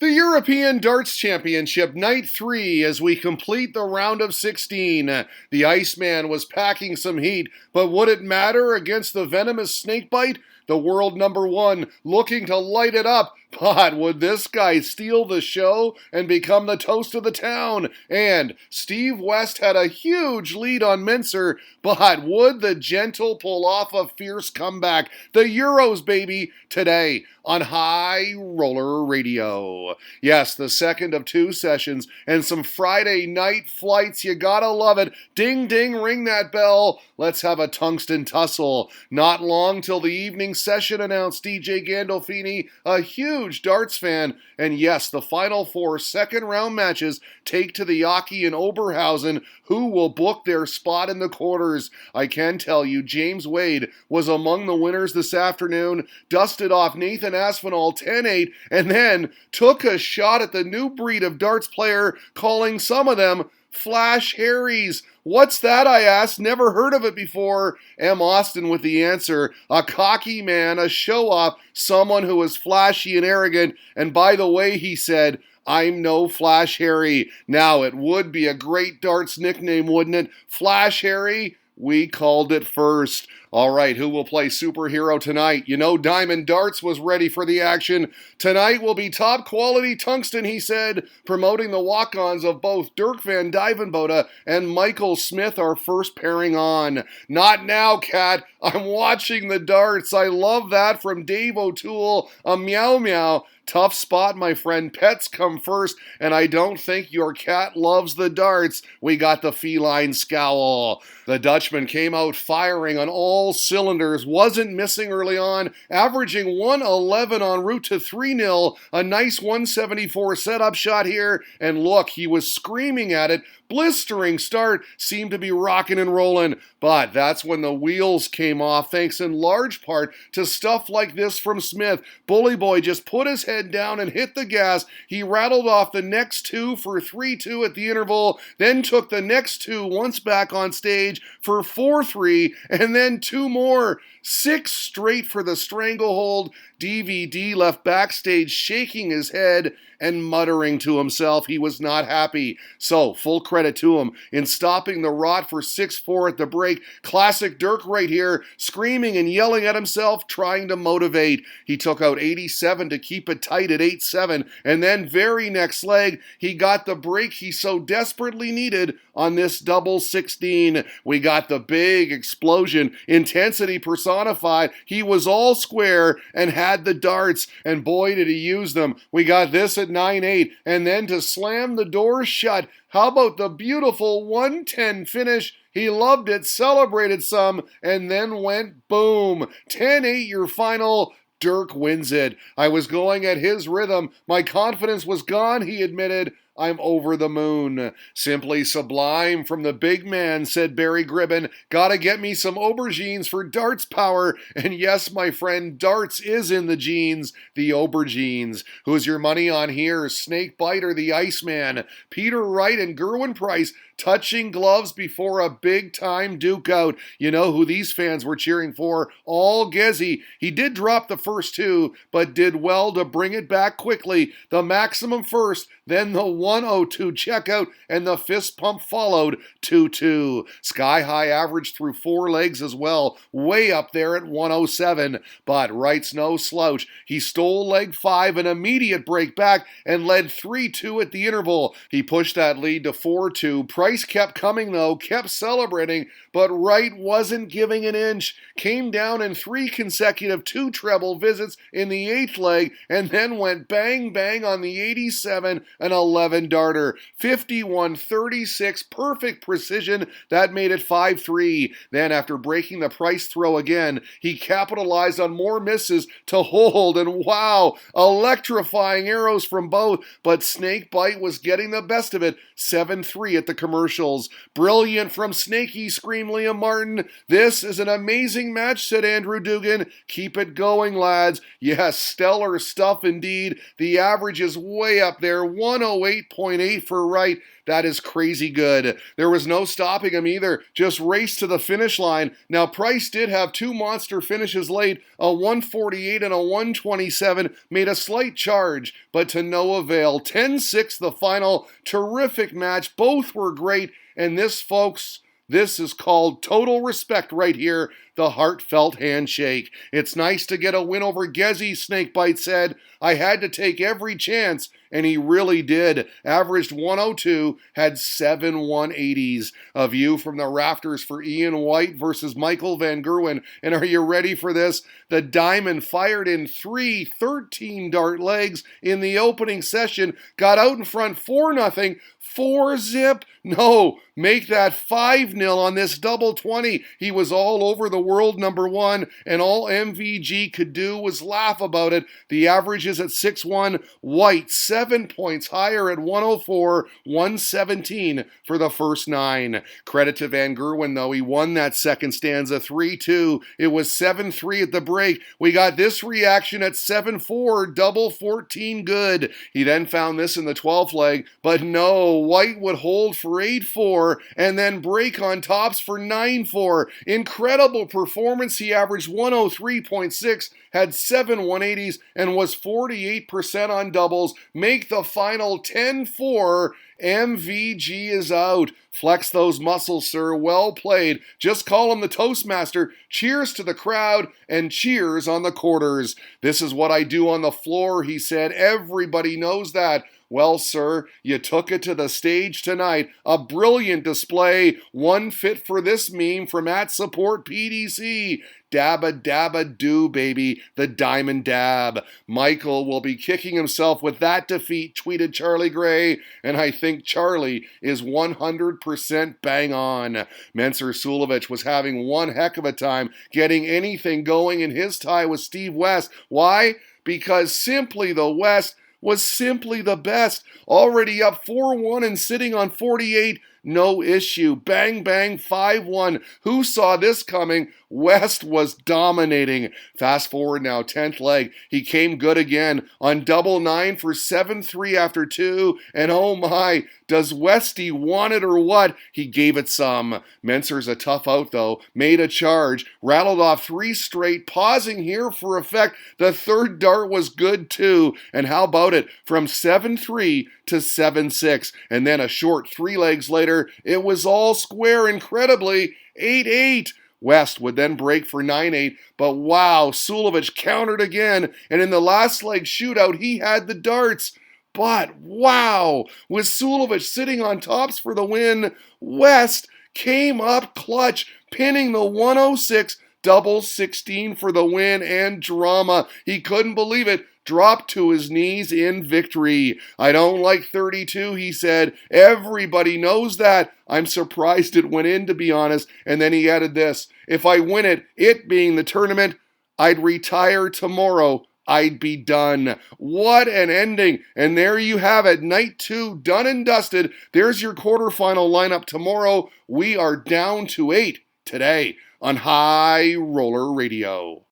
The European Darts Championship, Night 3, as we complete the round of 16. The Iceman was packing some heat, but would it matter against the venomous snakebite? The world number one looking to light it up. But would this guy steal the show and become the toast of the town? And Steve West had a huge lead on Mincer, but would the gentle pull off a fierce comeback? The Euros, baby, today on High Roller Radio. Yes, the second of two sessions and some Friday night flights. You gotta love it. Ding, ding, ring that bell. Let's have a tungsten tussle. Not long till the evening session, announced DJ Gandolfini, a huge darts fan. And yes, the final four second round matches take to the Jockey and Oberhausen, who will book their spot in the quarters. I can tell you, James Wade was among the winners this afternoon, dusted off Nathan Aspinall 10-8, and then took a shot at the new breed of darts player, calling some of them Flash Harrys. What's that, I asked? Never heard of it before. M. Austin with the answer. A cocky man, a show-off, someone who is flashy and arrogant. And by the way, he said, I'm no Flash Harry. Now, it would be a great darts nickname, wouldn't it? Flash Harry? We called it first. All right, who will play superhero tonight? You know Diamond Darts was ready for the action. Tonight will be top quality tungsten, he said, promoting the walk-ons of both Dirk van Dijvenbode and Michael Smith, our first pairing on. Not now, Cat. I'm watching the darts. I love that from Dave O'Toole. A meow meow. Tough spot, my friend. Pets come first, and I don't think your cat loves the darts. We got the feline scowl. The Dutchman came out firing on all cylinders, wasn't missing early on, averaging 111 en route to 3-0. A nice 174 setup shot here, and look, he was screaming at it. Blistering start, seemed to be rocking and rolling, but that's when the wheels came off, thanks in large part to stuff like this from Smith. Bully Boy just put his head down and hit the gas. He rattled off the next two for 3-2 at the interval, then took the next two once back on stage for 4-3, and then two more. 6 straight for the stranglehold. DVD left backstage shaking his head and muttering to himself he was not happy. So, full credit to him in stopping the rot for 6-4 at the break. Classic Dirk right here, screaming and yelling at himself, trying to motivate. He took out 87 to keep it tight at 8-7, and then very next leg, he got the break he so desperately needed on this double 16. We got the big explosion, intensity personified. He was all square and had the darts, and boy did he use them. We got this at 9-8, and then to slam the door shut. How about the beautiful 110 finish? He loved it, celebrated some, and then went boom. 10-8 your final. Dirk wins it. I was going at his rhythm. My confidence was gone, he admitted. I'm over the moon. Simply sublime from the big man, said Barry Gribben. Gotta get me some aubergines for darts power. And yes, my friend, darts is in the genes. The aubergines. Who's your money on here? Snakebite or the Iceman? Peter Wright and Gerwin Price touching gloves before a big-time duke out. You know who these fans were cheering for? All Gezzy. He did drop the first two, but did well to bring it back quickly. The maximum first, then the 102 checkout, and the fist pump followed 2-2. Sky high average through 4 legs as well, way up there at 107. But Wright's no slouch. He stole leg 5, an immediate break back, and led 3-2 at the interval. He pushed that lead to 4-2. Price kept coming though, kept celebrating, but Wright wasn't giving an inch. Came down in 3 consecutive 2-treble visits in the 8th leg, and then went bang bang on the 87 and 11 darter. 51-36, perfect precision. That made it 5-3. Then after breaking the Price throw again, he capitalized on more misses to hold, and wow, electrifying arrows from both, but Snakebite was getting the best of it. 7-3 at the commercials. Brilliant from Snakey, screamed Liam Martin. This is an amazing match, said Andrew Dugan. Keep it going, lads. Yes, stellar stuff indeed. The average is way up there, 108 8.8 for Wright. That is crazy good. There was no stopping him either. Just raced to the finish line. Now, Price did have two monster finishes late. A 148 and a 127 made a slight charge, but to no avail. 10-6 the final. Terrific match. Both were great. And this, folks, this is called total respect right here, the heartfelt handshake. It's nice to get a win over Gezi, Snakebite said. I had to take every chance, and he really did. Averaged 102, had 7 180s. A view from the rafters for Ian White versus Michael Van Gerwen. And are you ready for this? The Diamond fired in 3 13-dart legs in the opening session, got out in front 4-0, 4-zip. No, make that 5-0 on this double 20. He was all over the world #1, and all MVG could do was laugh about it. The average is at 6-1. White 7 points higher at 104, 117 for the first 9. Credit to Van Gerwen, though. He won that second stanza 3-2. It was 7-3 at the break. We got this reaction at 7-4, double 14 good. He then found this in the 12th leg, but no, White would hold for 8-4 and then break on tops for 9-4. Incredible performance. He averaged 103.6, had 7 180s, and was 48% on doubles. Make the final 10-4. MVG is out. Flex those muscles, sir. Well played. Just call him the Toastmaster. Cheers to the crowd and cheers on the quarters. This is what I do on the floor, he said. Everybody knows that. Well, sir, you took it to the stage tonight. A brilliant display. One fit for this meme from @SupportPDC. Dabba dabba do, baby. The Diamond Dab. Michael will be kicking himself with that defeat, tweeted Charlie Gray. And I think Charlie is 100% bang on. Mensur Suljovic was having one heck of a time getting anything going in his tie with Steve West. Why? Because simply the West was simply the best. Already up 4-1 and sitting on 48. No issue. Bang, bang, 5-1. Who saw this coming? West was dominating. Fast forward now, 10th leg. He came good again on double 9 for 7-3 after 2. And oh my, does Westy want it or what? He gave it some. Mensur's a tough out though. Made a charge. Rattled off 3 straight. Pausing here for effect. The third dart was good too. And how about it? From 7-3 to 7-6. And then a short 3 legs later, it was all square incredibly. 8-8. West would then break for 9-8, but wow, Suljovic countered again, and in the last leg shootout, he had the darts. But wow, with Suljovic sitting on tops for the win, West came up clutch, pinning the 106, double 16 for the win and drama. He couldn't believe it. Dropped to his knees in victory. I don't like 32, he said. Everybody knows that. I'm surprised it went in, to be honest. And then he added this. If I win it, it being the tournament, I'd retire tomorrow. I'd be done. What an ending. And there you have it. Night 2 done and dusted. There's your quarterfinal lineup tomorrow. We are down to 8 today on High Roller Radio.